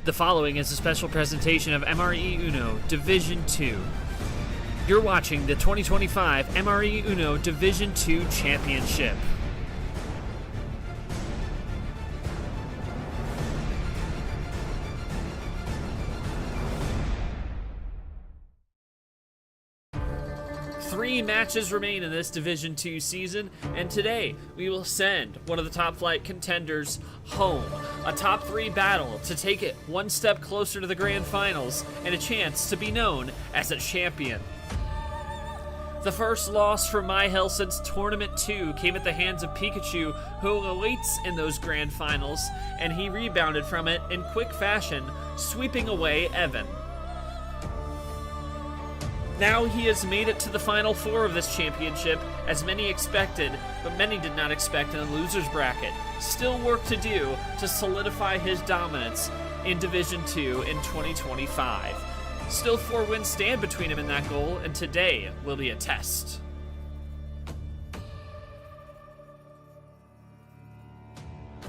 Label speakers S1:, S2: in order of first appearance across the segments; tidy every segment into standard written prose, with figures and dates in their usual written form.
S1: The following is a special presentation of MRE UNO Division 2. You're watching the 2025 MRE UNO Division 2 Championship. Three matches remain in this Division 2 season, and today we will send one of the top flight contenders home. A top three battle to take it one step closer to the grand finals and a chance to be known as a champion. The first loss for Mihael since Tournament 2 came at the hands of Pikachu, who awaits in those grand finals, and he rebounded from it in quick fashion, sweeping away Evan. Now he has made it to the Final Four of this championship, as many expected, but many did not expect in the loser's bracket. Still work to do to solidify his dominance in Division 2 in 2025. Still 4 wins stand between him and that goal, and today will be a test.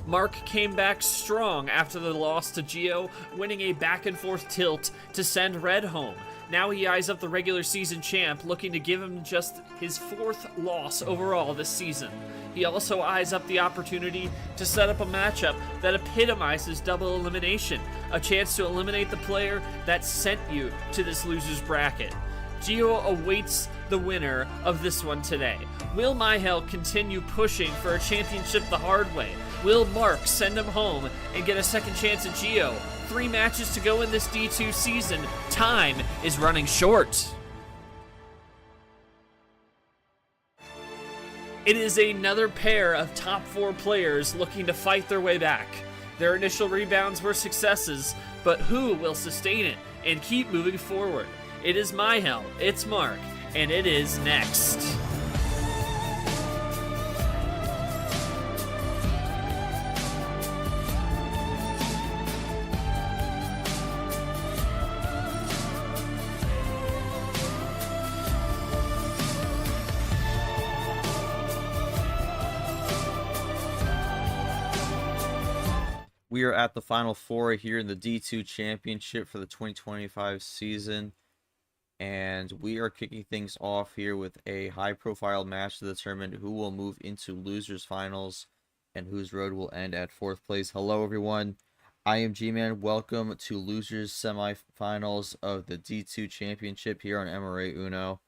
S1: Mark came back strong after the loss to Gio, winning a back-and-forth tilt to send Red home. Now he eyes up the regular season champ, looking to give him just his 4th loss overall this season. He also eyes up the opportunity to set up a matchup that epitomizes double elimination, a chance to eliminate the player that sent you to this loser's bracket. Gio awaits the winner of this one today. Will Mihael continue pushing for a championship the hard way? Will Mark send him home and get a second chance at Gio? 3 matches to go in this D2 season. Time is running short. It is another pair of top 4 players looking to fight their way back. Their initial rebounds were successes, but who will sustain it and keep moving forward? It is Mihael, it's Mark, and it is next.
S2: We are at the Final Four here in the D2 Championship for the 2025 season, and we are kicking things off here with a high-profile match to determine who will move into losers finals and whose road will end at 4th place. Hello, everyone. I am G-Man. Welcome to losers semifinals of the D2 Championship here on MRE UNO.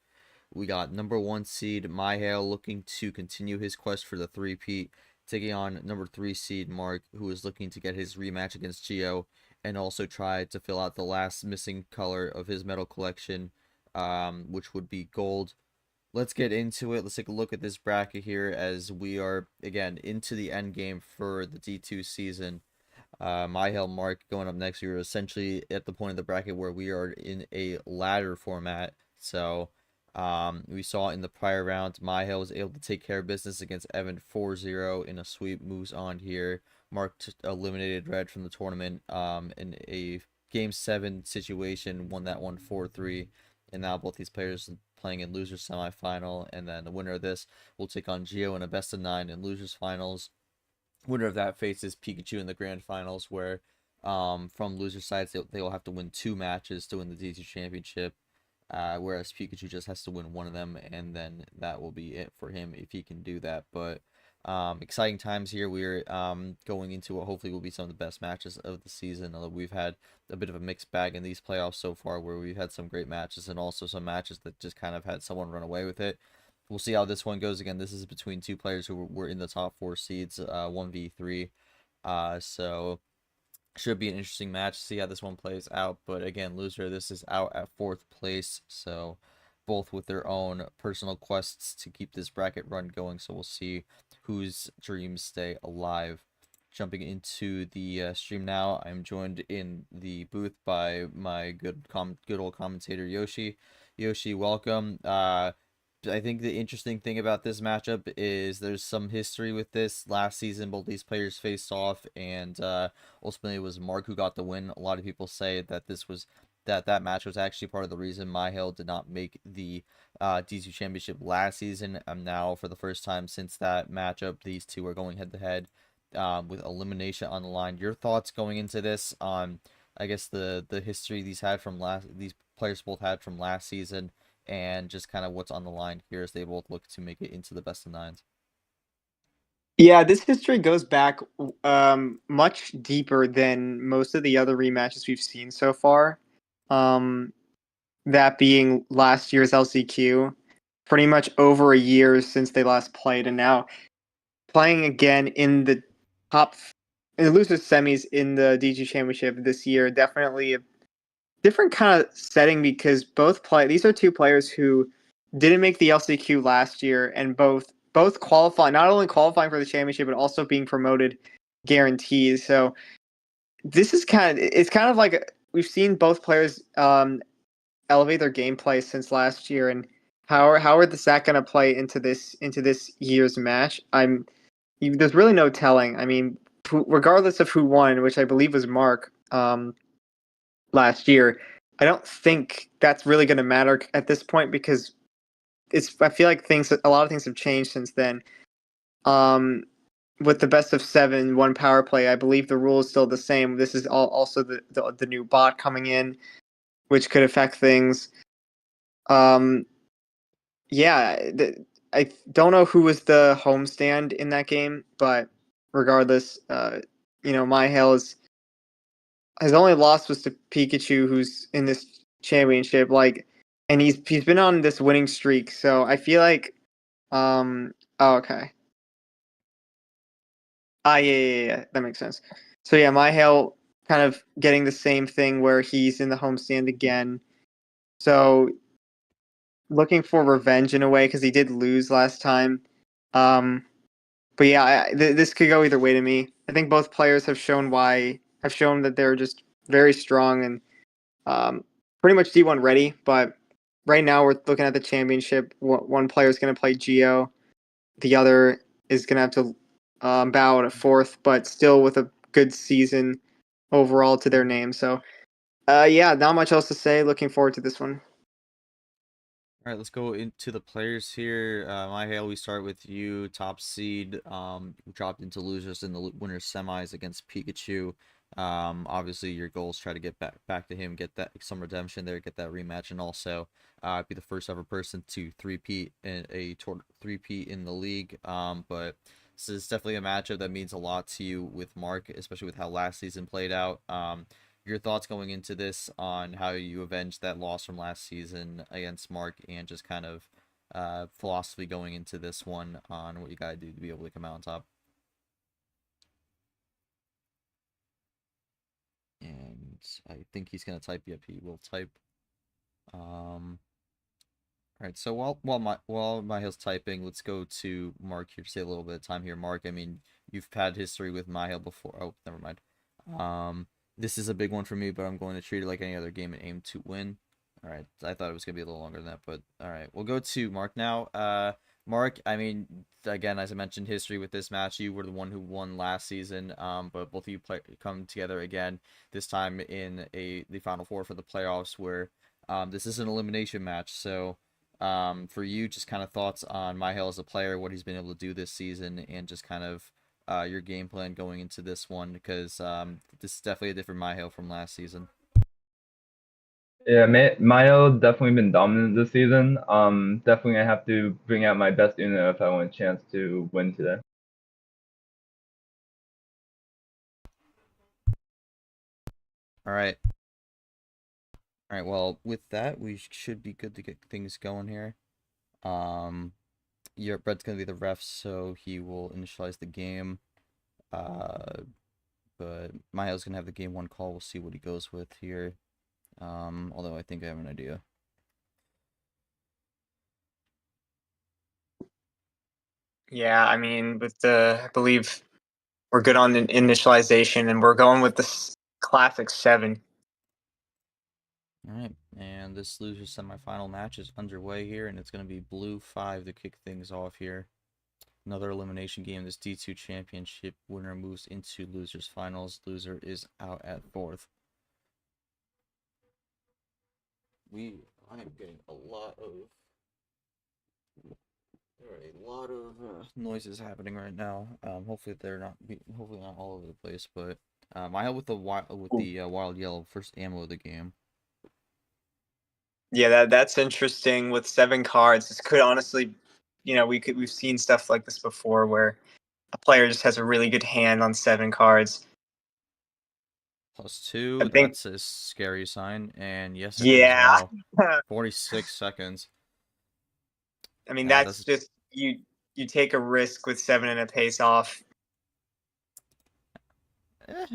S2: We got number 1 seed Mihael looking to continue his quest for the three-peat, taking on number 3 seed Mark, who is looking to get his rematch against Gio and also try to fill out the last missing color of his medal collection, which would be gold. Let's get into it. Let's take a look at this bracket here as we are, again, into the end game for the D2 season. Mihael, Mark going up next. We are essentially at the point of the bracket where we are in a ladder format. So we saw in the prior round, Mihael was able to take care of business against Evan 4-0 in a sweep, moves on here. Mark eliminated Red from the tournament in a Game 7 situation, won that one 4-3. And now both these players playing in losers semifinal, and then the winner of this will take on Gio in a best-of-9 in losers finals. Winner of that faces Pikachu in the grand finals, where from loser sides, they will have to win 2 matches to win the D2 Championship. Whereas Pikachu just has to win one of them, and then that will be it for him if he can do that. But exciting times here. We're going into what hopefully will be some of the best matches of the season. Although we've had a bit of a mixed bag in these playoffs so far, where we've had some great matches and also some matches that just kind of had someone run away with it. We'll see how this one goes. Again, this is between 2 players who were in the top 4 seeds, 1v3. So should be an interesting match to see how this one plays out. But again, loser, this is out at 4th place. So both with their own personal quests to keep this bracket run going. So we'll see whose dreams stay alive. Jumping into the stream now, I'm joined in the booth by my good old commentator, Yoshi. Yoshi, welcome. I think the interesting thing about this matchup is there's some history with this. Last season, both these players faced off, and ultimately it was Mark who got the win. A lot of people say that that match was actually part of the reason Mihael did not make the D2 Championship last season. Now, for the first time since that matchup, these two are going head-to-head with elimination on the line. Your thoughts going into this on I guess the history these players both had from last season, and just kind of what's on the line here as they both look to make it into the best of nines.
S3: Yeah, this history goes back much deeper than most of the other rematches we've seen so far. Um, that being last year's LCQ, pretty much over a year since they last played, and now playing again in the top in the losers semis in the DG Championship this year. Definitely a different kind of setting because these are two players who didn't make the LCQ last year and both qualify not only qualifying for the championship but also being promoted guaranteed. So it's kind of like we've seen both players elevate their gameplay since last year, and how are the Sack going to play into this year's match? There's really no telling. I mean, regardless of who won, which I believe was Mark last year, I don't think that's really going to matter at this point because I feel like a lot of things have changed since then. Um, with the best of seven, one power play, I believe the rule is still the same. This is also the new bot coming in, which could affect things. Um, yeah, I don't know who was the homestand in that game, but regardless, Mihael his only loss was to Pikachu, who's in this championship, and he's been on this winning streak. So I feel like, oh, okay, yeah, that makes sense. So yeah, Mihael kind of getting the same thing where he's in the homestand again. So looking for revenge in a way because he did lose last time. Um, but yeah, this could go either way to me. I think both players have shown that they're just very strong and pretty much D1 ready. But right now we're looking at the championship. One player is going to play Geo, the other is going to have to bow at a fourth, but still with a good season overall to their name. So yeah, not much else to say. Looking forward to this one.
S2: All right, let's go into the players here. Mihael, we start with you, top seed. Dropped into losers in the winners semis against Pikachu. Obviously your goals try to get back to him, get that some redemption there, get that rematch, and also be the first ever person to three-peat in the league. But this is definitely a matchup that means a lot to you with Mark, especially with how last season played out. Your thoughts going into this on how you avenged that loss from last season against Mark, and just kind of philosophy going into this one on what you gotta do to be able to come out on top. And I think he's gonna type. Yep, he will type. All right, so while Mihail's typing, let's go to Mark here to save a little bit of time here. Mark, I mean, you've had history with Mihail before. Oh, never mind. This is a big one for me, but I'm going to treat it like any other game and aim to win. All right, I thought it was gonna be a little longer than that, but all right, we'll go to Mark now. Mark, I mean, again, as I mentioned, history with this match. You were the one who won last season. But both of you come together again this time in the final four for the playoffs, where this is an elimination match. So for you, just kind of thoughts on Mihail as a player, what he's been able to do this season, and just kind of your game plan going into this one, because this is definitely a different Mihail from last season.
S4: Yeah, Mino definitely been dominant this season. Definitely I have to bring out my best Uno if I want a chance to win today.
S2: All right. All right. Well, with that, we should be good to get things going here. Your Brett's gonna be the ref, so he will initialize the game. Uh, but Mihail's gonna have the game one call. We'll see what he goes with here. Although I think I have an idea.
S3: Yeah, I mean, I believe we're good on the initialization, and we're going with the classic 7.
S2: All right, and this loser semifinal match is underway here, and it's gonna be Blue 5 to kick things off here. Another elimination game. This D2 championship winner moves into losers finals. Loser is out at fourth. I am getting a lot of there are a lot of noises happening right now. Hopefully they're not hopefully not all over the place, but Mihael with the wild yellow, first ammo of the game.
S3: Yeah, that's interesting. With 7 cards, this could honestly, we've seen stuff like this before where a player just has a really good hand on 7 cards. I
S2: +2,
S3: think,
S2: that's a scary sign, and yes, it is.
S3: yeah.
S2: Wow, 46 seconds.
S3: I mean,
S2: Yeah,
S3: that's
S2: that's
S3: just you take a risk with 7 and a pace off.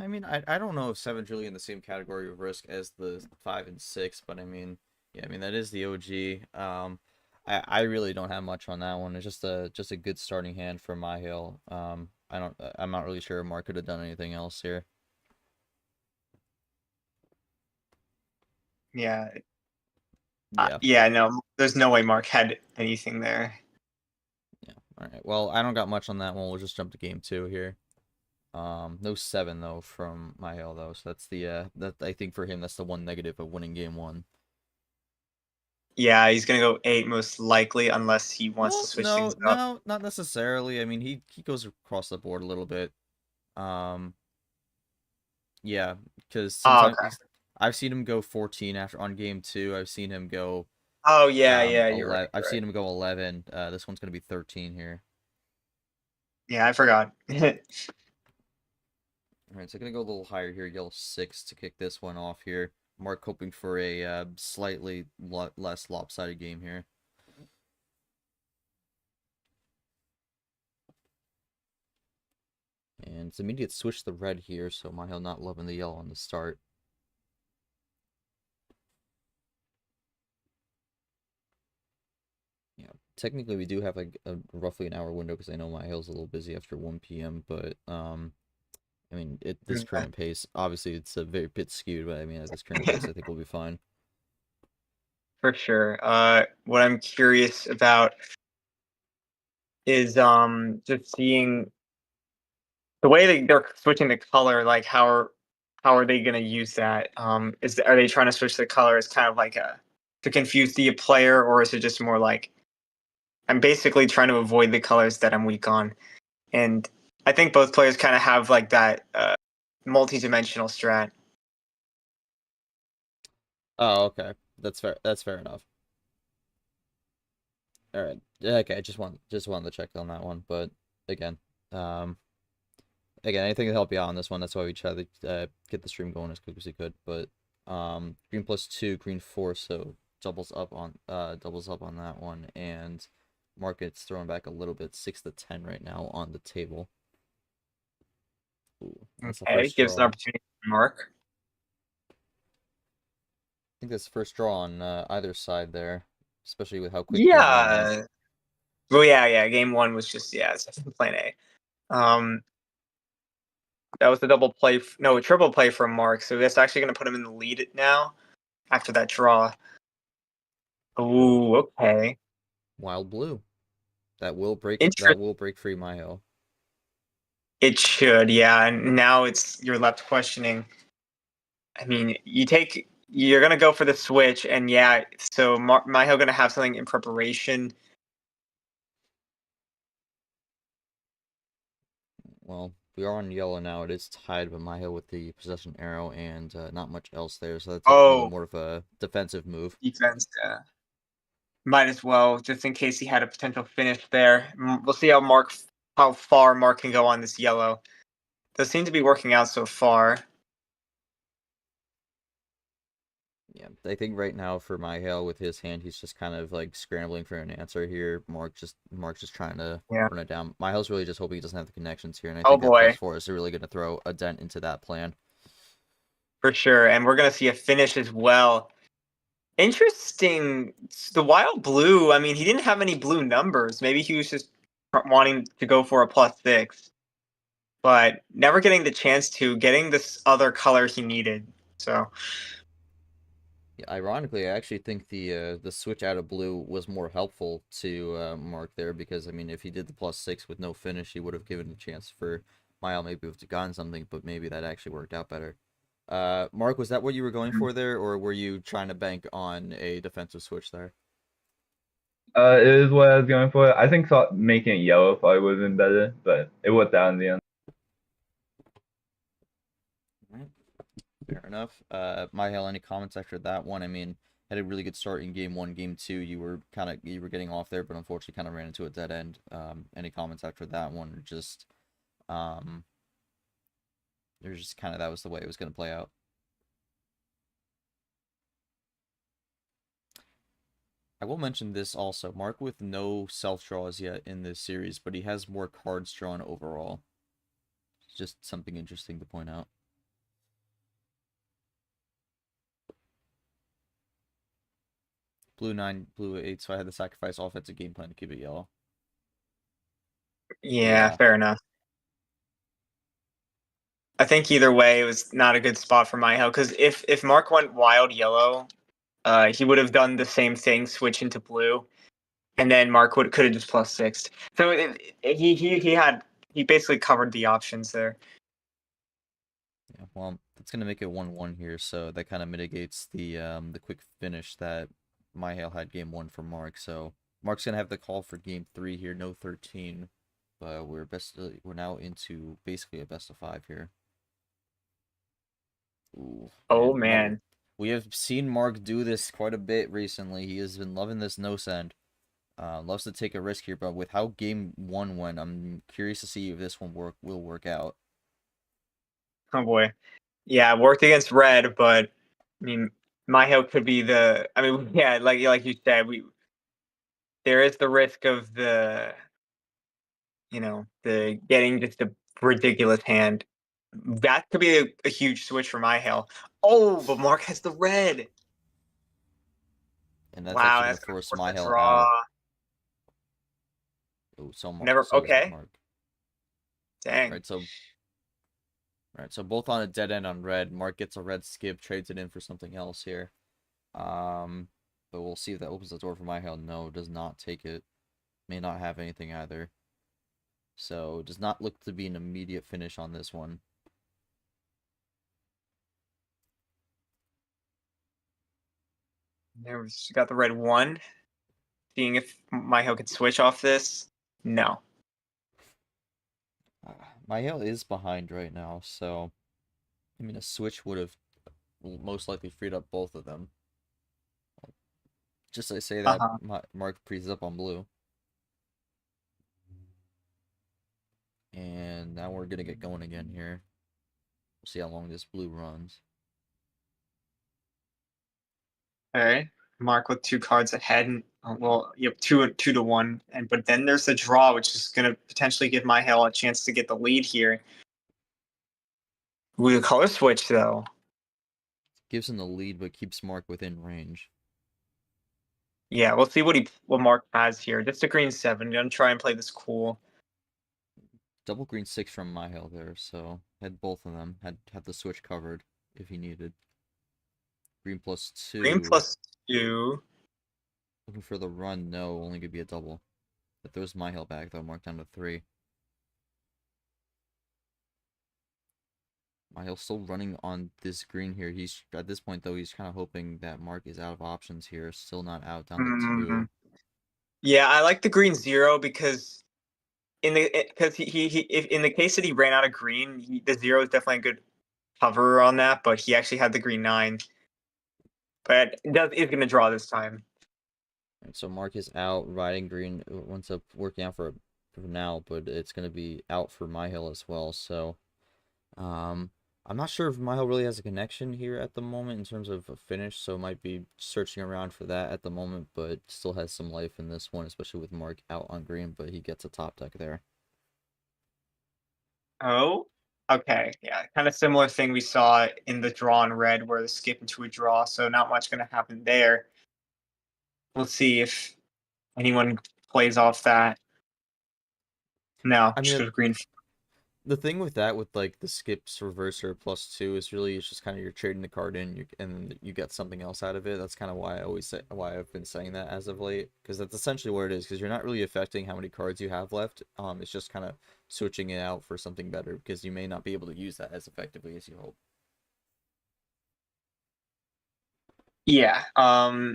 S2: I mean, I don't know if 7's really in the same category of risk as the 5 and 6, but I mean, yeah, I mean that is the OG. I really don't have much on that one. It's just a good starting hand for Mihael. I'm not really sure Mark could have done anything else here.
S3: Yeah.
S2: Yeah.
S3: Yeah, no, there's no way Mark had anything there.
S2: Yeah. All right. Well, I don't got much on that one. We'll just jump to game 2 here. No 7 though from Mihael though. So that's the that I think for him that's the one negative of winning game 1.
S3: Yeah, he's gonna go 8 most likely unless he wants to
S2: Well,
S3: switch things
S2: no,
S3: up.
S2: no, not necessarily. I mean, he goes across the board a little bit. Yeah, because
S3: Oh,
S2: sometimes
S3: okay.
S2: I've seen him go 14 after on game 2. I've seen him go
S3: Oh yeah, you're
S2: 11.
S3: right.
S2: I've seen him go 11. This one's gonna be 13 here.
S3: Yeah, I forgot.
S2: All right, so gonna go a little higher here. Yellow 6 to kick this one off here. Mark hoping for a slightly less lopsided game here. And it's immediate switch to the red here, so Mihail not loving the yellow on the start. Yeah, technically we do have like a roughly an hour window because I know Mihail's a little busy after 1 p.m. But I mean, at this current pace, obviously it's a very bit skewed, but I mean at this current pace, I think we'll be fine.
S3: For sure. What I'm curious about is just seeing the way they're switching the color. Like how are they gonna use that? Are they trying to switch the color as kind of like a to confuse the player, or is it just more like I'm basically trying to avoid the colors that I'm weak on? And I think both players kind of have like that multi-dimensional strat.
S2: Oh, okay, that's fair. That's fair enough. All right, okay, just wanted to check on that one, but again, again, anything to help you out on this one. That's why we try to get the stream going as quick as we could. But green +2, green 4, so doubles up on that one, and market's throwing back a little bit, 6 to 10 right now on the table. Ooh, that's the
S3: Okay,
S2: first
S3: gives an
S2: draw.
S3: opportunity for Mark.
S2: I think that's the first draw on either side there, especially with how quick game 1 went.
S3: Yeah. Well, yeah. Game 1 was just it's plan A. That was a double play. No, a triple play from Mark. So that's actually going to put him in the lead now after that draw. Ooh, okay.
S2: Wild blue. That will break free Mihail.
S3: It should, yeah. And now you're left questioning. I mean, you're going to go for the switch, and yeah, so Mihail going to have something in preparation.
S2: Well, we are on yellow now. It is tied, but Mihail with the possession arrow and not much else there. So that's definitely more of a defensive move.
S3: Defense. Might as well, just in case he had a potential finish there. We'll see how far Mark can go on this yellow. Does seem to be working out so far.
S2: Yeah, I think right now for Mihail with his hand, he's just kind of like scrambling for an answer here. Mark's just trying to run it down. Mihail's really just hoping he doesn't have the connections here, and I think that +4 is really going to throw a dent into that plan.
S3: For sure, and we're going to see a finish as well. Interesting. The wild blue, I mean, he didn't have any blue numbers. Maybe he was just wanting to go for a +6, but never getting the chance to getting this other color he needed. So,
S2: yeah, ironically, I actually think the switch out of blue was more helpful to Mark there because I mean, if he did the +6 with no finish, he would have given a chance for Mihail maybe to have gotten something, but maybe that actually worked out better. Mark, was that what you were going for there, or were you trying to bank on a defensive switch there?
S4: It is what I was going for. I think making it yellow probably would have been better, but it worked out in the end.
S2: Fair enough. Mihael, any comments after that one? I mean, had a really good start in game one, game two. You were getting off there, but unfortunately kind of ran into a dead end. Any comments after that one? Or just there's just kind of that was the way it was going to play out. I will mention this also. Mark with no self draws yet in this series, but he has more cards drawn overall. Just something interesting to point out. Blue 9, blue 8, so I had to sacrifice offensive game plan to keep it yellow.
S3: Yeah, fair enough. I think either way, it was not a good spot for Mihael, because if Mark went wild yellow, he would have done the same thing, switch into blue, and then Mark could have just plus sixed. So he basically covered the options there.
S2: Yeah, well, that's gonna make it 1-1 here, so that kind of mitigates the quick finish that Mihael had game one for Mark. So Mark's gonna have the call for game 3 here, no 13, but we're now into basically a best of 5 here. Ooh,
S3: Oh man.
S2: We have seen Mark do this quite a bit recently. He has been loving this no send. Loves to take a risk here, but with how game one went, I'm curious to see if this one will work out.
S3: Oh boy. Yeah, worked against red, but I mean, Mihael could be the. I mean, yeah, like you said, there is the risk of the getting just a ridiculous hand. That could be a huge switch for Mihael. Oh, but Mark has the red.
S2: And that's
S3: Wow,
S2: actually
S3: that's
S2: going
S3: gonna
S2: to force
S3: force a
S2: Mihael
S3: draw.
S2: out. Oh, so
S3: Never.
S2: so does
S3: Okay.
S2: Mark.
S3: Dang.
S2: Right, so both on a dead end on red. Mark gets a red skip, trades it in for something else here. But we'll see if that opens the door for Mihael. No, does not take it. May not have anything either. So does not look to be an immediate finish on this one.
S3: There we got the red one. Seeing if Mihael could switch off this. No.
S2: Mihael is behind right now, so I mean a switch would have most likely freed up both of them. Just to say that Mark freezes up on blue. And now we're gonna get going again here. We'll see how long this blue runs.
S3: Okay. Mark with 2 cards ahead, and well, you have 2-1, but then there's the draw, which is going to potentially give Mihael a chance to get the lead here. With a color switch, though.
S2: Gives him the lead, but keeps Mark within range.
S3: Yeah, we'll see what Mark has here. Just a green 7. Gonna try and play this cool.
S2: Double green 6 from Mihael there, so had both of them. Had the switch covered if he needed. Green plus 2.
S3: Green plus 2.
S2: Looking for the run, no, only could be a double. That throws Mihael back though, Mark down to 3. Mihael's still running on this green here. He's at this point though, he's kind of hoping that Mark is out of options here. Still not out, down to 2.
S3: Yeah, I like the green 0 because in the case that he ran out of green, the 0 is definitely a good cover on that, but he actually had the green 9. But is going to draw this time.
S2: Right, so Mark is out, riding green. Winds up working out for now, but it's going to be out for Mihael as well. So, I'm not sure if Mihael really has a connection here at the moment in terms of a finish, so might be searching around for that at the moment, but still has some life in this one, especially with Mark out on green, but he gets a top deck there.
S3: Oh, okay. Yeah, kind of similar thing we saw in the draw on red where the skip into a draw, so not much going to happen there. We'll see if anyone plays off that. No,
S2: I mean,
S3: green.
S2: the thing with that, with like the skips reverser plus 2, is really it's just kind of you're trading the card in, and you get something else out of it. That's kind of why I've been saying that as of late, because that's essentially what it is. Because you're not really affecting how many cards you have left. It's just kind of switching it out for something better, because you may not be able to use that as effectively as you hope.
S3: Yeah. I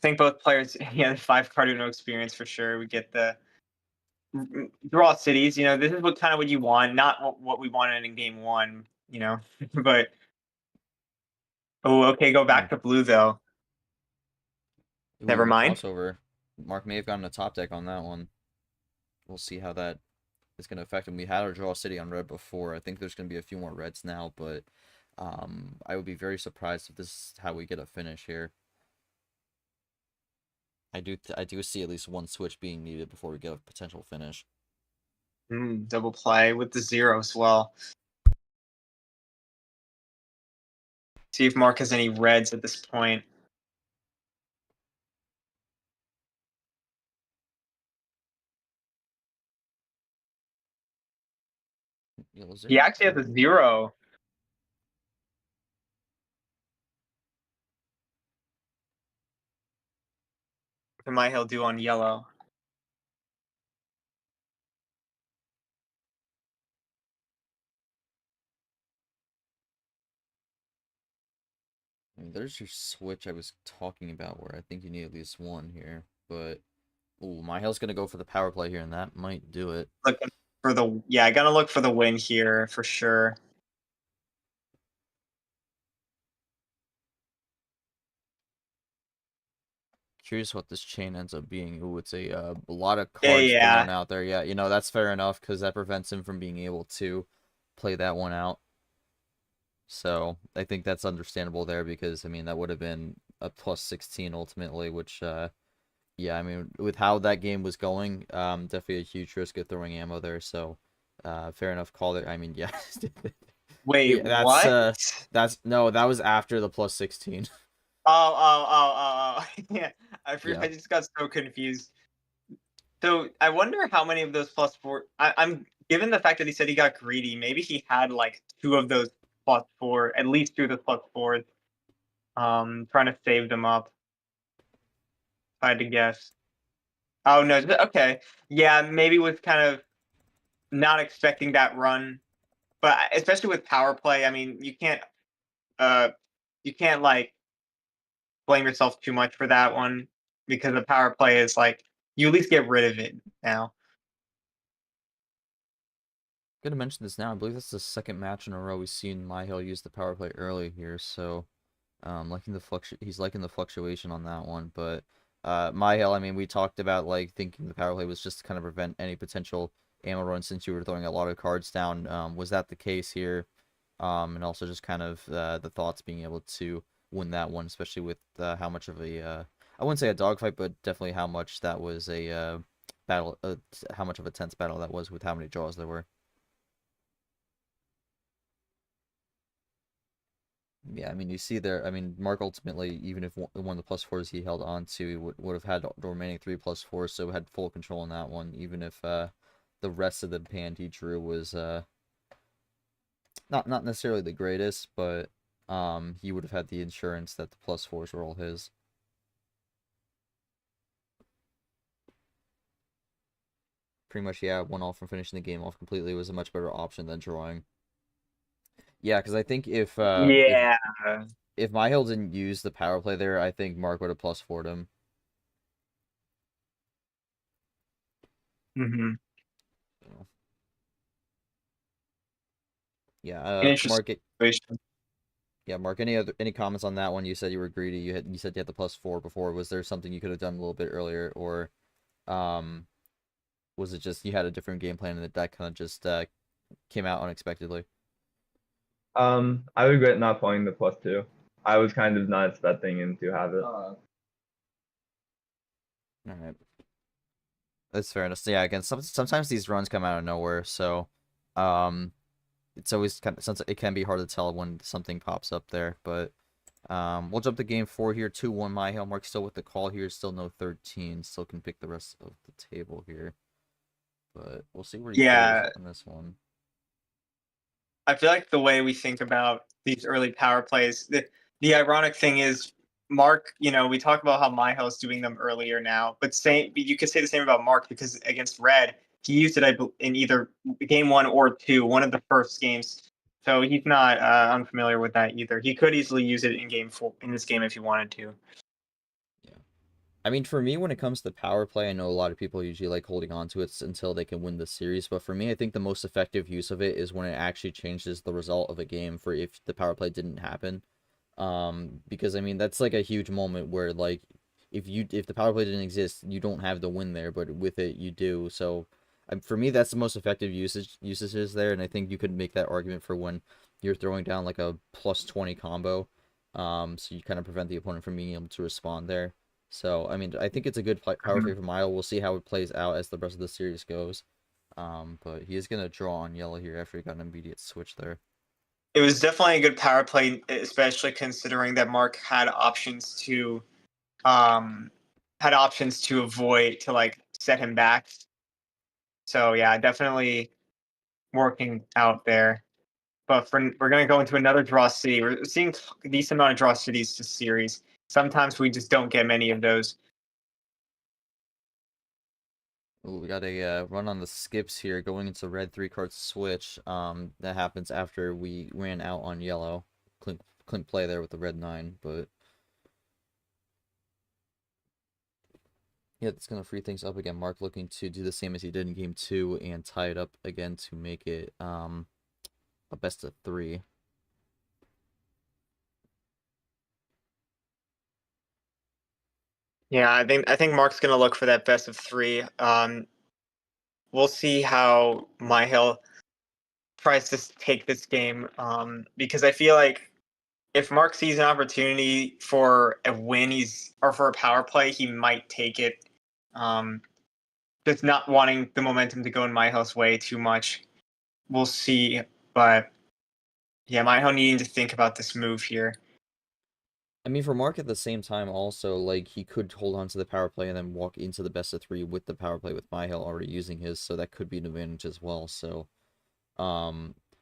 S3: think both players, the 5-card Uno experience for sure. We get the draw cities. This is what you want, not what we wanted in game 1. But okay, go back to blue though.
S2: Ooh,
S3: Never
S2: a
S3: mind.
S2: crossover. Mark may have gotten a top deck on that one. We'll see how that is going to affect him. We had our draw city on red before. I think there's going to be a few more reds now, but I would be very surprised if this is how we get a finish here. I do see at least one switch being needed before we get a potential finish.
S3: Double play with the 0 as well. See if Mark has any reds at this point. He actually has a 0. What might he'll do on yellow?
S2: I mean, there's your switch I was talking about where I think you need at least one here. But, ooh, Mihael's going to go for the power play here, and that might do it.
S3: Looking for I gotta look for the win here for sure.
S2: Curious what this chain ends up being. Ooh, it's a lot of cards thrown out there. Yeah, that's fair enough because that prevents him from being able to play that one out. So I think that's understandable there because, I mean, that would have been a plus 16 ultimately, which, yeah, I mean, with how that game was going, definitely a huge risk of throwing ammo there. So, fair enough call there. I mean, yeah.
S3: Wait,
S2: yeah,
S3: what?
S2: No, that was after the plus 16.
S3: Oh. Yeah, I
S2: Yeah.
S3: just got so confused. So I wonder how many of those +4. I'm given the fact that he said he got greedy. Maybe he had like 2 of those +4, at least 2 of the +4s. Trying to save them up. If I had to guess. Oh no. Okay. Yeah, maybe was kind of not expecting that run, but especially with power play, I mean, you can't like blame yourself too much for that one because the power play is like you at least get rid of it now.
S2: Gonna mention this now. I believe that's the second match in a row we've seen Mihael use the power play early here. So, he's liking the fluctuation on that one. But Mihael, I mean, we talked about like thinking the power play was just to kind of prevent any potential ammo run since you were throwing a lot of cards down. Was that the case here? And also just kind of the thoughts being able to win that one, especially with how much of a I wouldn't say a dogfight, but definitely how much that was a battle, how much of a tense battle that was with how many draws there were. Yeah, I mean, you see there, I mean, Mark ultimately, even if one of the +4s he held on to, would have had the remaining 3 +4s, so had full control on that one, even if the rest of the hand he drew was not necessarily the greatest, but he would have had the insurance that the +4s were all his. Pretty much, yeah, 1-all from finishing the game off completely was a much better option than drawing. Yeah, because I think if Mihael didn't use the power play there, I think Mark would have +4'd him.
S3: Mm-hmm.
S2: Yeah, Mark.
S3: Situation.
S2: Yeah, Mark. Any comments on that one? You said you were greedy. You said you had the +4 before. Was there something you could have done a little bit earlier, or was it just you had a different game plan and the deck kind of just came out unexpectedly?
S4: I regret not playing the +2. I was kind of not expecting him to have it.
S2: All right. That's fair enough. So, yeah, again, sometimes these runs come out of nowhere, so it's always since it can be hard to tell when something pops up there. But we'll jump to game 4 here. 2-1 Mihael. Mark still with the call here. Still no 13. Still can pick the rest of the table here. But we'll see where he goes on this one.
S3: I feel like the way we think about these early power plays, the ironic thing is, Mark, we talk about how Mihael's doing them earlier now, but you could say the same about Mark because against Red, he used it in either game 1 or 2, one of the first games. So he's not unfamiliar with that either. He could easily use it in game 4 in this game if he wanted to.
S2: Yeah, I mean, for me, when it comes to power play, I know a lot of people usually like holding on to it until they can win the series. But for me, I think the most effective use of it is when it actually changes the result of a game for if the power play didn't happen. Because I mean, that's like a huge moment where like if the power play didn't exist, you don't have the win there, but with it, you do. So for me, that's the most effective usages there, and I think you could make that argument for when you're throwing down like a plus 20 combo. So you kind of prevent the opponent from being able to respond there. So, I mean, I think it's a good power play for Mihael. We'll see how it plays out as the rest of the series goes. But he is going to draw on yellow here after he got an immediate switch there.
S3: It was definitely a good power play, especially considering that Mark had options to avoid to like set him back. So yeah, definitely working out there. But we're gonna go into another draw city. We're seeing a decent amount of draw cities this series. Sometimes we just don't get many of those.
S2: Ooh, we got a run on the skips here going into red 3-card switch. That happens after we ran out on yellow. Couldn't play there with the red 9, but yeah, that's gonna free things up again. Mark looking to do the same as he did in game 2 and tie it up again to make it a best of 3.
S3: Yeah, I think Mark's gonna look for that best of 3. We'll see how Mihail tries to take this game. Because I feel like if Mark sees an opportunity for a win, or for a power play, he might take it. Just not wanting the momentum to go in Mihail's way too much. We'll see, but yeah, Mihail needing to think about this move here.
S2: I mean, for Mark at the same time, also, like, he could hold on to the power play and then walk into the best of 3 with the power play with Mihail already using his, so that could be an advantage as well. So, I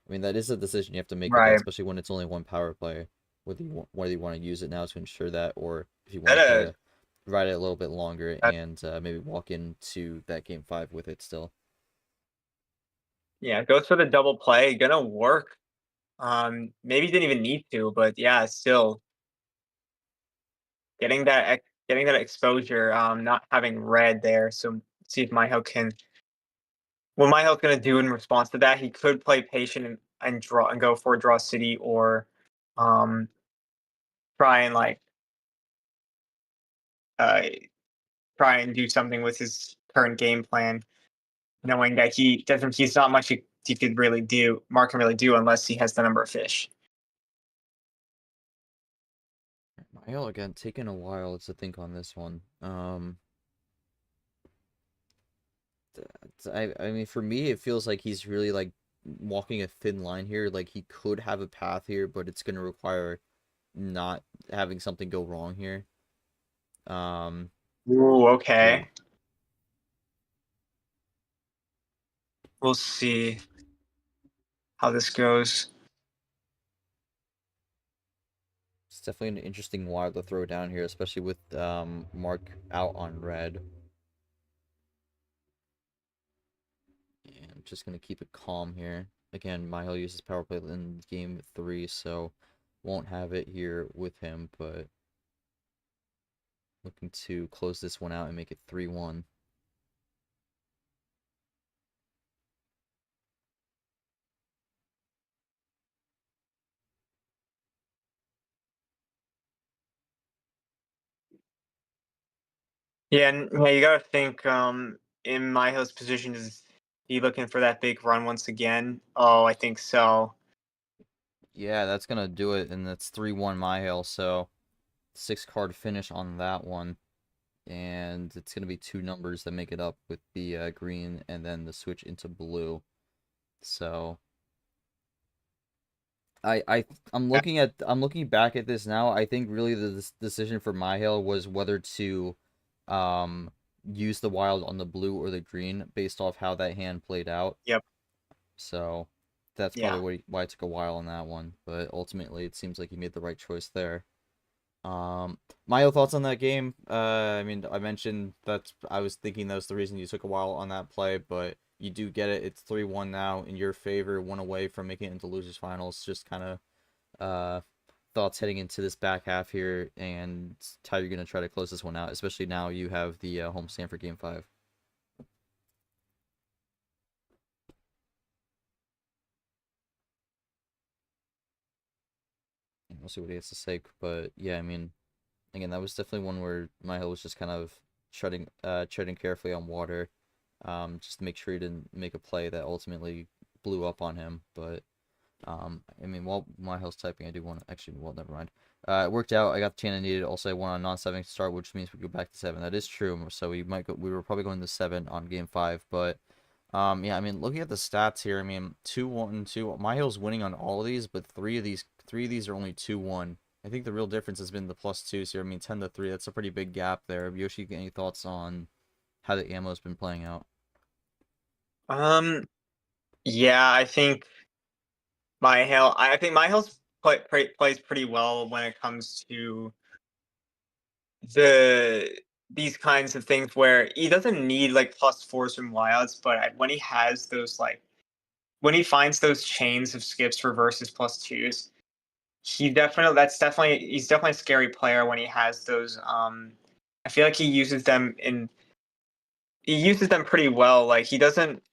S2: mean, that is a decision you have to make with that,
S3: Right.
S2: especially when it's only one power play, whether you want to use it now to ensure that, or if you want
S3: That
S2: to ride it a little bit longer and maybe walk into that game 5 with it still.
S3: Yeah, goes for the double play. Gonna work. Maybe didn't even need to, but yeah, still getting that exposure. Not having red there. So see if Mihail can. What Mihail's gonna do in response to that? He could play patient and draw and go for draw city, or um try and like uh try and do something with his current game plan, knowing that he's not much he could really do. Mark can really do unless he has the number of fish.
S2: Mihail, again, taking a while to think on this one. I mean, for me, it feels like he's really, like, walking a thin line here. Like, he could have a path here, but it's going to require not having something go wrong here.
S3: Ooh, okay.
S2: Yeah.
S3: We'll see how this goes.
S2: It's definitely an interesting wire to throw down here, especially with Mark out on red. And I'm just going to keep it calm here. Again, Mihail uses power play in game 3, so won't have it here with him, but looking to close this one out and make it 3-1.
S3: Yeah, and yeah, you gotta think. In Mihail's position, is he looking for that big run once again? Oh, I think so.
S2: Yeah, that's going to do it, and that's 3-1 Mihail, so 6-card finish on that one. And it's going to be 2 numbers that make it up with the green and then the switch into blue. So I'm looking back at this now. I think really the decision for Mihail was whether to use the wild on the blue or the green based off how that hand played out.
S3: Yep.
S2: So that's
S3: Yeah.
S2: probably why it took a while on that one. But ultimately, it seems like he made the right choice there. Mihail, thoughts on that game? I mean, I mentioned that I was thinking that was the reason you took a while on that play, but you do get it. It's 3-1 now in your favor, one away from making it into losers finals. Just kind of thoughts heading into this back half here, and how you're gonna try to close this one out, especially now you have the homestand for Game 5. We'll see what he has to say, but yeah, I mean, again, that was definitely one where Mihael was just kind of treading carefully on water, just to make sure he didn't make a play that ultimately blew up on him. But I mean, while Mihael's typing, I do want to actually, well, never mind. It worked out. I got the chain I needed. Also, I won on non-7 to start, which means we go back to 7. That is true. So we might go. We were probably going to 7 on Game 5, but yeah, I mean, looking at the stats here, I mean, 2-1, 2. Mihael's winning on all of these, but three of these are only 2-1. I think the real difference has been the +2s here. I mean, 10-3. That's a pretty big gap there. Yoshi, any thoughts on how the ammo's been playing out?
S3: Yeah, I think Mihael's plays pretty well when it comes to these kinds of things where he doesn't need like +4s from wildouts, but when he has those like when he finds those chains of skips, reverses, +2s, he's definitely a scary player when he has those. I feel like he uses them pretty well. Like he doesn't,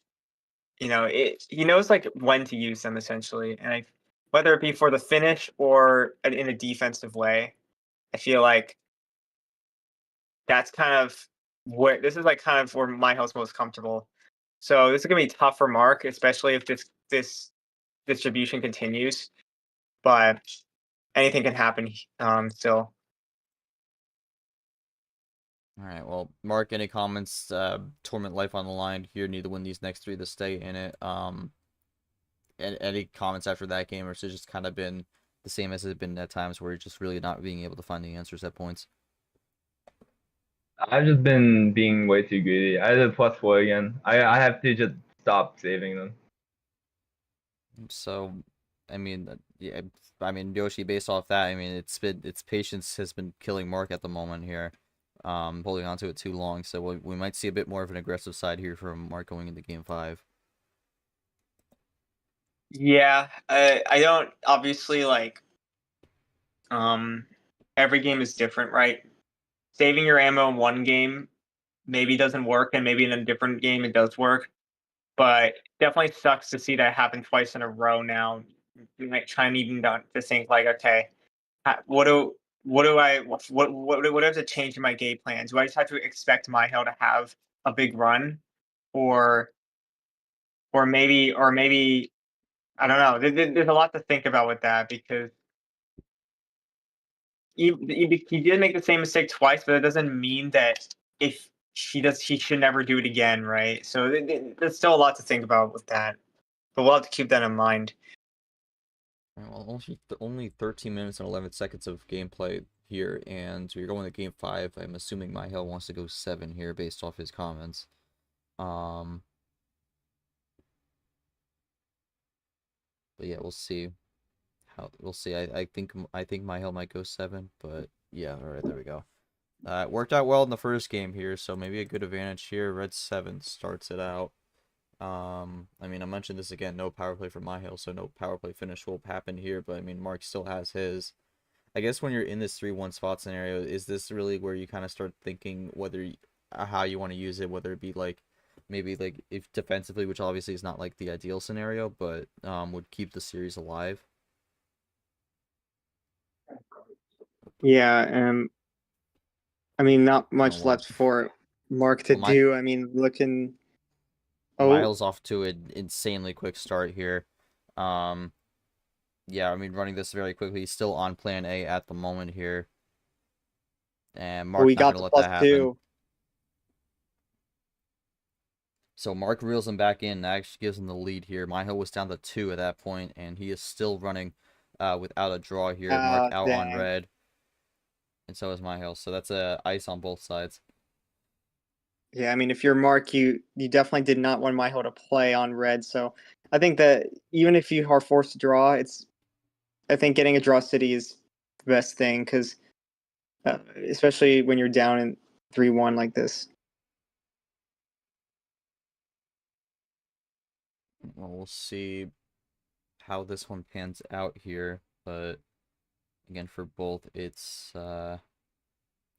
S3: he knows like when to use them essentially, and whether it be for the finish or in a defensive way, I feel like that's kind of where this is like kind of where Mihail's most comfortable. So this is gonna be tough for Mark, especially if this distribution continues. But anything can happen still.
S2: All right, well, Mark, any comments? Tournament life on the line here. Need to win these next 3 to stay in it. Any comments after that game, or has it just kind of been the same as it's been at times where you're just really not being able to find the answers at points?
S4: I've just been being way too greedy. I did a +4 again. I have to just stop saving them.
S2: So, I mean, yeah, I mean, Yoshi, based off that, I mean, its patience has been killing Mark at the moment here, holding on to it too long. So we might see a bit more of an aggressive side here from Mark going into Game 5.
S3: Yeah, I don't obviously like every game is different, right? Saving your ammo in one game maybe doesn't work, and maybe in a different game it does work. But definitely sucks to see that happen twice in a row now. Like trying even to think like, okay, what do I what do I have to change in my game plan? Do I just have to expect Mihail to have a big run, or maybe I don't know. There's a lot to think about with that because he did make the same mistake twice, but that doesn't mean that if he should never do it again, right? So there's still a lot to think about with that, but we'll have to keep that in mind.
S2: Well, only 13 minutes and 11 seconds of gameplay here, and we're going to Game 5. I'm assuming Mihail wants to go 7 here based off his comments. But yeah, we'll see. We'll see. I think Mihail might go 7, but yeah, all right, there we go. It worked out well in the first game here, so maybe a good advantage here. Red 7 starts it out. I mean, I mentioned this again, no power play for Mihail, so no power play finish will happen here, but I mean, Mark still has his. I guess when you're in this 3-1 spot scenario, is this really where you kind of start thinking how you want to use it, whether it be like maybe like if defensively, which obviously is not like the ideal scenario, but would keep the series alive?
S3: Yeah, I mean, not
S2: Oh,
S3: much
S2: well,
S3: left for Mark to
S2: well, my
S3: do. I mean, looking. Oh,
S2: Miles off to an insanely quick start here. Um, yeah, I mean, running this very quickly. He's still on plan A at the moment here. And
S3: we
S2: Mark's not
S3: got
S2: going to
S3: the
S2: let that happen.
S3: +2.
S2: So Mark reels him back in. That actually gives him the lead here. Mihail was down to 2 at that point, and he is still running without a draw here. Mark out on
S3: Dang.
S2: red, and so is Mihail. So that's a ice on both sides.
S3: Yeah, I mean, if you're Mark, you definitely did not want Mihail to play on red. So I think that even if you are forced to draw, I think getting a draw city is the best thing because especially when you're down in 3-1 like this.
S2: Well, we'll see how this one pans out here, but again for both. It's wow.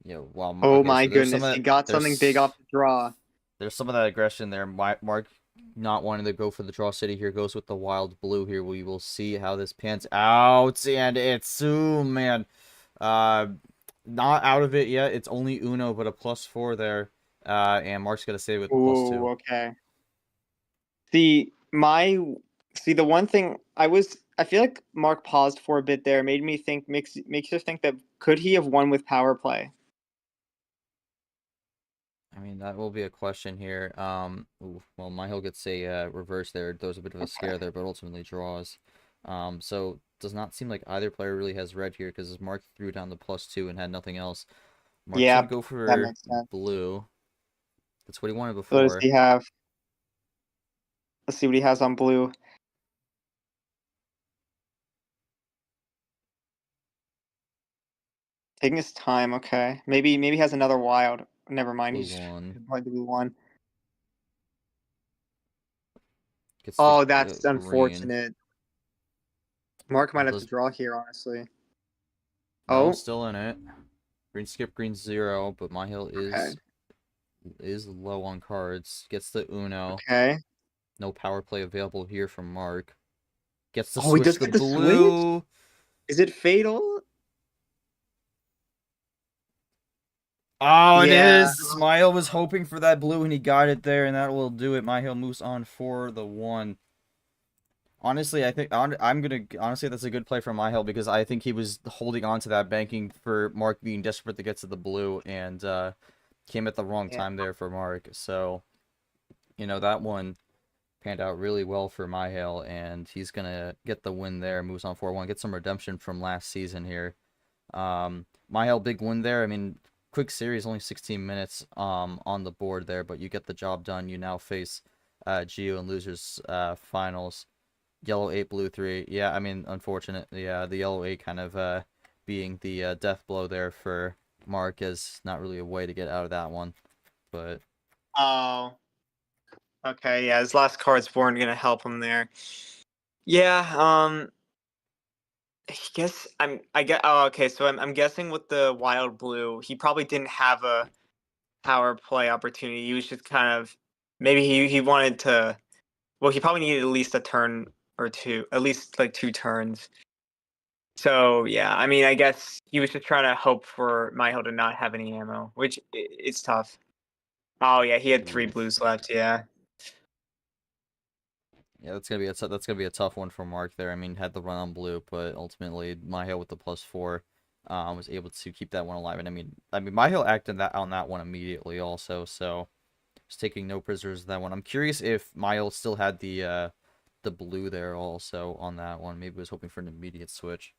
S3: Oh
S2: Okay,
S3: my
S2: so there's some
S3: goodness,
S2: of
S3: he
S2: that,
S3: got something big off the draw.
S2: there's some of that aggression there. Mark not wanting to go for the draw city here goes with the wild blue here. We will see how this pans out, and it's man, not out of it yet. It's only Uno, but a +4 there. And Mark's gonna save with the +2.
S3: Ooh, okay. See, the one thing I feel like Mark paused for a bit there, made me think, makes you think that could he have won with power play?
S2: I mean, that will be a question here. Well, Mihael gets a reverse there. Throws a bit of a scare there, but ultimately draws. So does not seem like either player really has red here because Mark threw down the +2 and had nothing else. Mark's
S3: Yeah,
S2: gonna go
S3: that
S2: for
S3: makes sense.
S2: blue. That's what he wanted
S3: What does
S2: before.
S3: he have? Let's see what he has on blue. Taking his time, okay. Maybe he has another wild. Never mind,
S2: Blue
S3: he's
S2: one
S3: played the blue one.
S2: gets the
S3: Oh, that's
S2: green.
S3: unfortunate. Mark might
S2: Well,
S3: have to
S2: does
S3: draw here, honestly.
S2: no
S3: Oh,
S2: still in it? Green skip, green 0, but Mihael
S3: okay.
S2: is low on cards. Gets the Uno.
S3: Okay.
S2: No power play available here from Mark. Gets to
S3: Oh, he
S2: switch
S3: does
S2: the
S3: get the switch?
S2: blue.
S3: Is it fatal?
S2: Oh, it
S3: Yeah.
S2: is. Mihael was hoping for that blue and he got it there, and that will do it. Mihael moves on for the 1. Honestly, I think I'm gonna honestly that's a good play from Mihael because I think he was holding on to that banking for Mark being desperate to get to the blue and came at the wrong
S3: Yeah.
S2: time there for Mark. So, that one panned out really well for Mihael, and he's gonna get the win there. Moves on 4-1, get some redemption from last season here. Mihael, big win there. I mean, quick series, only 16 minutes on the board there, but you get the job done. You now face Geo in losers finals. Yellow 8, blue 3. Yeah, I mean, unfortunately, the yellow 8 kind of being the death blow there for Mark is not really a way to get out of that one. But
S3: Oh. Okay, yeah, his last card's weren't gonna help him there. Yeah, I guess I get. Oh, okay. So I'm guessing with the wild blue, he probably didn't have a power play opportunity. He was just kind of maybe he wanted to. Well, he probably needed at least a turn or two, at least like 2 turns. So yeah, I mean, I guess he was just trying to hope for Mihail to not have any ammo, which it's tough. Oh yeah, he had 3 blues left. Yeah.
S2: yeah, that's gonna be a tough one for Mark there. I mean, had the run on blue, but ultimately Mihail with the +4 was able to keep that one alive. And I mean, Mihail acted on that one immediately also, so was taking no prisoners in that one. I'm curious if Mihail still had the blue there also on that one. Maybe was hoping for an immediate switch.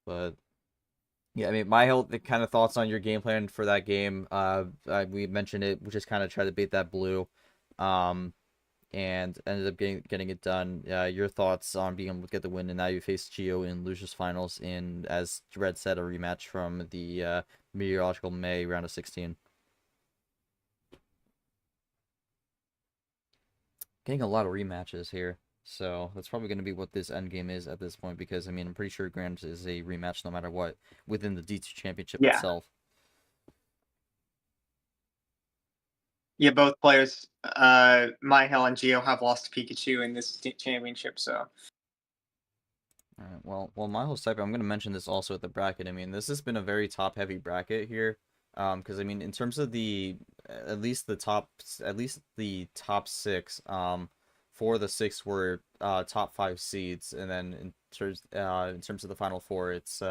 S2: But yeah, I mean, the kind of thoughts on your game plan for that game. We mentioned it. We just kind of tried to bait that blue, um, and ended up getting it done. Your thoughts on being able to get the win, and now you face Geo in losers finals in, as Red said, a rematch from the meteorological May round of 16. Getting a lot of rematches here. So that's probably going to be what this end game is at this point because, I mean, I'm pretty sure Grand is a rematch no matter what within the D2 championship
S3: Yeah.
S2: itself.
S3: Yeah, both players, Mihail and Geo, have lost to Pikachu in this championship. So
S2: All right, well, my whole type, I'm going to mention this also at the bracket. I mean, this has been a very top-heavy bracket here. Because I mean, in terms of at least the top 6, 4 of the 6 were top 5 seeds, and then in terms of the final 4, it's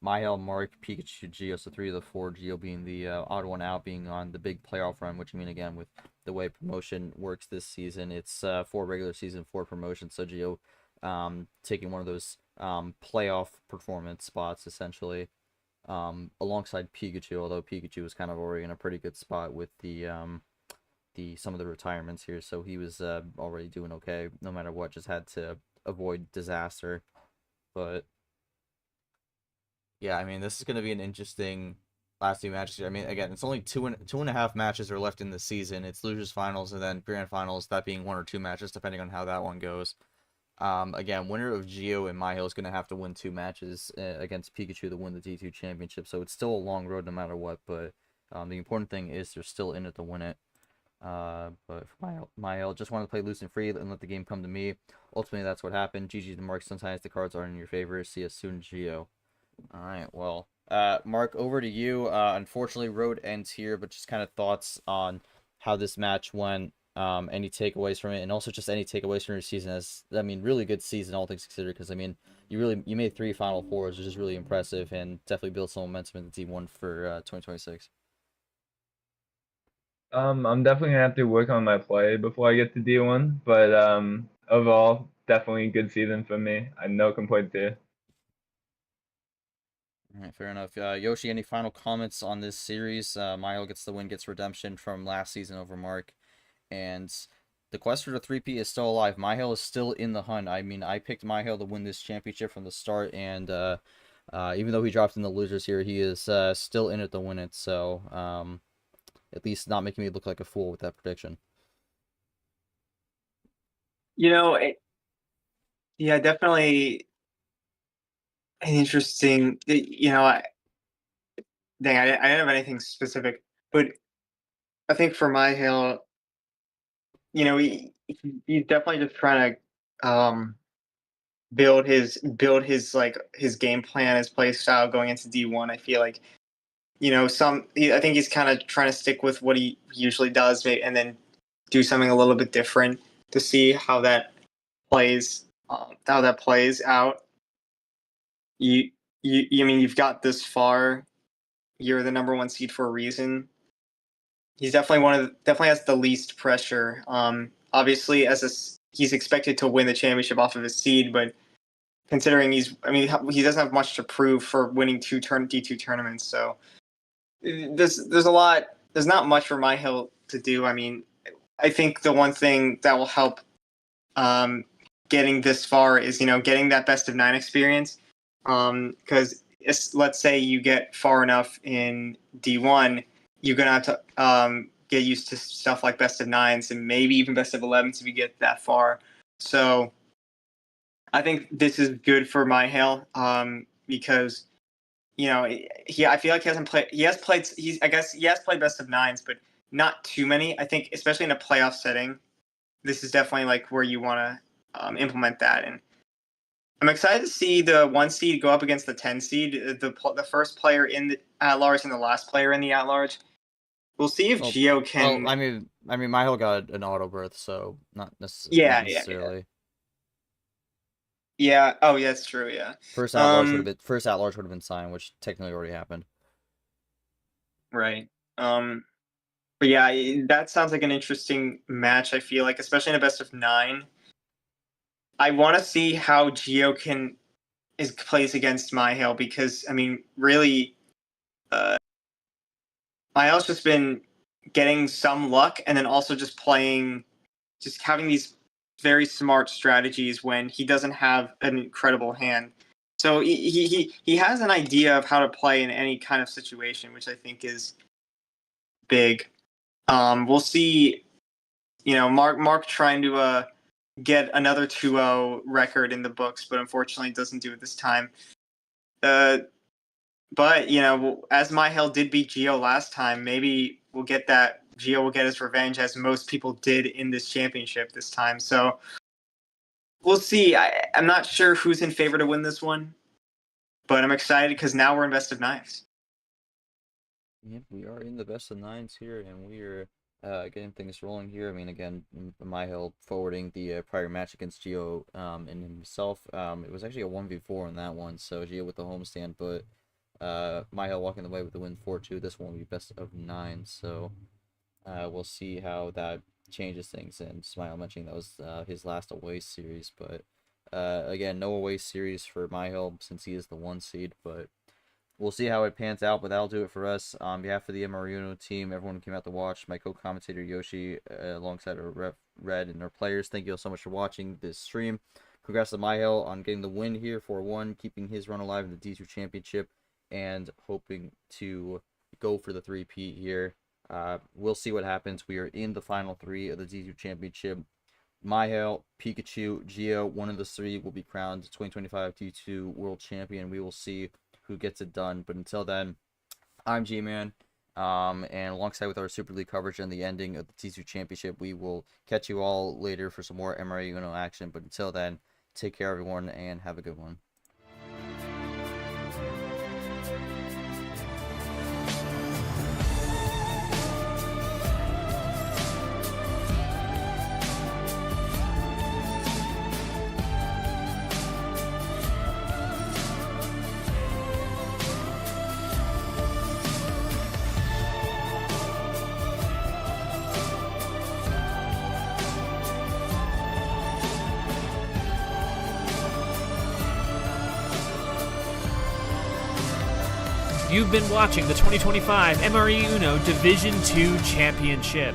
S2: Mihail, Mark, Pikachu, Geo. So 3 of the 4, Geo being the odd one out, being on the big playoff run. Which I mean, again, with the way promotion works this season, it's 4 regular season, 4 promotion. So Geo taking one of those playoff performance spots essentially. Alongside Pikachu, although Pikachu was kind of already in a pretty good spot with the some of the retirements here, so he was already doing okay no matter what. Just had to avoid disaster, but yeah, I mean, this is going to be an interesting last 2 matches here. I mean, again, it's only two and a half matches are left in the season. It's losers finals and then grand finals, that being 1 or 2 matches depending on how that one goes. Again, winner of Geo and Mihael is going to have to win 2 matches against Pikachu to win the D2 championship. So it's still a long road no matter what. But the important thing is they're still in it to win it. But for Mihael, just wanted to play loose and free and let the game come to me. Ultimately, that's what happened. GG to Mark. Sometimes the cards aren't in your favor. See us soon, Geo. All right, well, Mark, over to you. Unfortunately, road ends here, but just kind of thoughts on how this match went. Any takeaways from it, and also just any takeaways from your season. As I mean, really good season, all things considered. Because I mean, you made 3 Final Fours, which is really impressive, and definitely built some momentum in the D1 for 2026.
S4: I'm definitely gonna have to work on my play before I get to D1, but overall, definitely a good season for me. I no complaints here.
S2: All right, fair enough. Yoshi, any final comments on this series? Mihael gets the win, gets redemption from last season over Mark, and the quest for the 3P is still alive. Mihael is still in the hunt. I mean, I picked Mihael to win this championship from the start, and even though he dropped in the losers here, he is still in it to win it. So, at least not making me look like a fool with that prediction.
S3: Yeah, definitely an interesting. I didn't have anything specific, but I think for my hill, he's definitely just trying to build his like his game plan, his play style going into D1. I feel like I think he's kind of trying to stick with what he usually does, and then do something a little bit different to see how that plays out. I mean, you've got this far. You're the number 1 seed for a reason. He's definitely has the least pressure. Obviously, he's expected to win the championship off of his seed, but considering he doesn't have much to prove for winning 2 D2 tournaments. So there's a lot. There's not much for Mihael to do. I mean, I think the one thing that will help getting this far is getting that best of 9 experience. Because let's say you get far enough in D1, you're gonna have to get used to stuff like best of 9s and maybe even best of 11s if you get that far. So I think this is good for Mihael because I feel like he hasn't played. I guess he has played best of 9s, but not too many. I think especially in a playoff setting, this is definitely like where you want to implement that. And I'm excited to see the 1 seed go up against the 10 seed, the first player in the at large and the last player in the at large. We'll see if Geo can.
S2: Well, I mean, Mihael got an auto berth, so not
S3: Yeah.
S2: necessarily.
S3: Yeah. Oh, yeah, that's true. Yeah.
S2: First at large would have been signed, which technically already happened.
S3: Right. But yeah, that sounds like an interesting match. I feel like, especially in a best of 9. I want to see how Geo plays against Mihael because I mean, really, Mihael's just been getting some luck and then also just having these very smart strategies when he doesn't have an incredible hand. So he has an idea of how to play in any kind of situation, which I think is big. We'll see. Mark trying to get another 2-0 record in the books, but unfortunately doesn't do it this time. But as Mihael did beat Geo last time, maybe Geo will get his revenge as most people did in this championship this time. So we'll see. I'm not sure who's in favor to win this one, but I'm excited because now we're in best of 9s.
S2: Yep, we are in the best of 9s here, and we are getting things rolling here. I mean, again, Mihael forwarding the prior match against Geo and himself. It was actually a 1v4 in that one, so Geo with the homestand, but Mihael walking away with the win 4-2. This one will be best of 9, so we'll see how that changes things. And Smile mentioning that was his last away series, but again, no away series for Mihael since he is the 1 seed, but we'll see how it pans out, but that'll do it for us. On behalf of the MRE UNO team, everyone who came out to watch, my co-commentator Yoshi, alongside our ref Red and our players, thank you all so much for watching this stream. Congrats to Mihael on getting the win here, 4-1, keeping his run alive in the D2 Championship, and hoping to go for the 3-peat here. We'll see what happens. We are in the final 3 of the D2 Championship. Mihael, Pikachu, Geo, one of the three will be crowned 2025 D2 World Champion. We will see who gets it done. But until then, I'm G-Man. And alongside with our Super League coverage and the ending of the D2 Championship, we will catch you all later for some more MRE UNO action. But until then, take care, everyone, and have a good one.
S1: You've been watching the 2025 MRE UNO Division II Championship.